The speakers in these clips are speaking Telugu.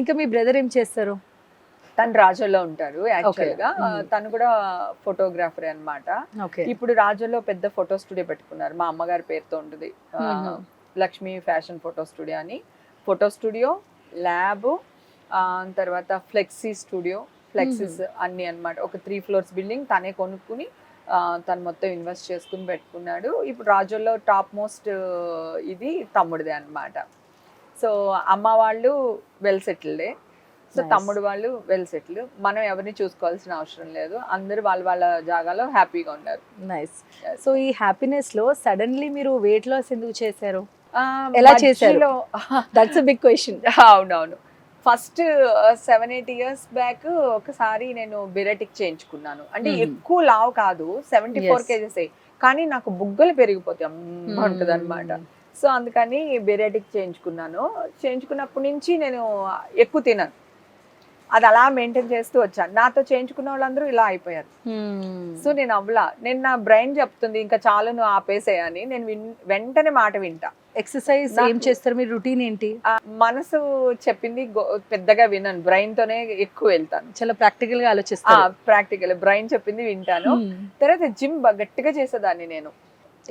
ఇంకా మీ బ్రదర్ ఏం చేస్తారు? తను రాజోల్లో ఉంటారు యాక్చువల్ గా. మ్మ్. తను కూడా ఫోటోగ్రాఫర్ అన్నమాట. ఓకే. ఇప్పుడు రాజోల్లో పెద్ద ఫోటో స్టూడియో పెట్టుకున్నారు, మా అమ్మగారి పేరుతో ఉంటుంది. లక్ష్మీ ఫ్యాషన్ ఫోటో స్టూడియో అని. ఫోటో స్టూడియో, ల్యాబ్, తర్వాత ఫ్లెక్సీ స్టూడియో, ఫ్లెక్సీస్ అన్ని అన్నమాట. ఒక 3 floors బిల్డింగ్ తనే కొనుక్కుని తను మొత్తం ఇన్వెస్ట్ చేసుకుని పెట్టుకున్నాడు. ఇప్పుడు రాజోల్లో టాప్ మోస్ట్ ఇది తమ్ముడిదే అన్నమాట. సో అమ్మ వాళ్ళు వెల్ సెటిల్డే, సో Nice. తమ్ముడు వాళ్ళు వెల్ సెటిల్. మనం ఎవరిని చూసుకోవాల్సిన అవసరం లేదు, అందరూ వాళ్ళ వాళ్ళ జాగాలో హ్యాపీగా ఉన్నారు. నైస్. సో ఈ హ్యాపీనెస్ లో సడన్లీ మీరు వెయిట్ లాస్ ఎందుకు చేశారు? ఆ, ఎలా చేశారు? మధ్యలో దట్స్ అ బిగ్ క్వశ్చన్. అవునవును. ఫస్ట్ 7-8 years బ్యాక్ ఒకసారి నేను బిరెటిక్ చేయించుకున్నాను. అంటే ఎక్కువ లావు కాదు, 74 kgs, కానీ నాకు బుగ్గలు పెరిగిపోతాయి ఉంటుంది అనమాట. సో అందుకని బిరెటిక్ చేయించుకున్నాను. చేయించుకున్నప్పటి నుంచి నేను ఎక్కువ తినను, అది అలా మెయింటైన్ చేస్తూ వచ్చాను. నాతో చేయించుకున్న వాళ్ళందరూ ఇలా అయిపోయారు. సో నేను అవ్వలా. నేను నా బ్రెయిన్ చెప్తుంది ఇంకా చాలు నువ్వు ఆపేసేయని. నేను వెంటనే మాట వింటా. ఎక్సర్సైజ్ ఏం చేస్తారు? మీ రొటీన్ ఏంటి? మనసు చెప్పింది పెద్దగా వినను, బ్రెయిన్ తోనే ఎక్కువ వెళ్తాను. చాలా ప్రాక్టికల్ గా ఆలోచిస్తారు. ప్రాక్టికల్, బ్రెయిన్ చెప్పింది వింటాను. తర్వాత జిమ్ గట్టిగా చేసేదాన్ని నేను.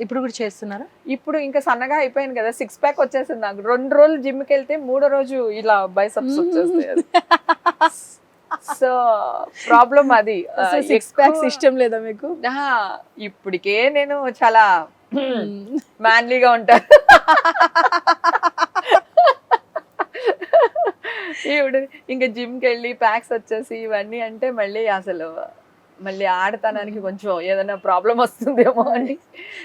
ఇప్పుడు కూడా చేస్తున్నారా? ఇప్పుడు ఇంకా సన్నగా అయిపోయాను కదా, 6 pack వచ్చేసింది నాకు. 2 రోజులు జిమ్కి వెళ్తే 3వ రోజు ఇలా బైసెప్స్ వచ్చేస్తాయి. సో ప్రాబ్లం అది. 6 packs ఇష్టం లేదా మీకు? ఇప్పటికే నేను చాలా మ్యాన్లీగా ఉంటాను. ఇప్పుడు ఇంకా జిమ్కి వెళ్ళి ప్యాక్స్ వచ్చేసి ఇవన్నీ అంటే మళ్ళీ ఆడతానానికి కొంచెం ఏదైనా ప్రాబ్లం వస్తుందేమో అని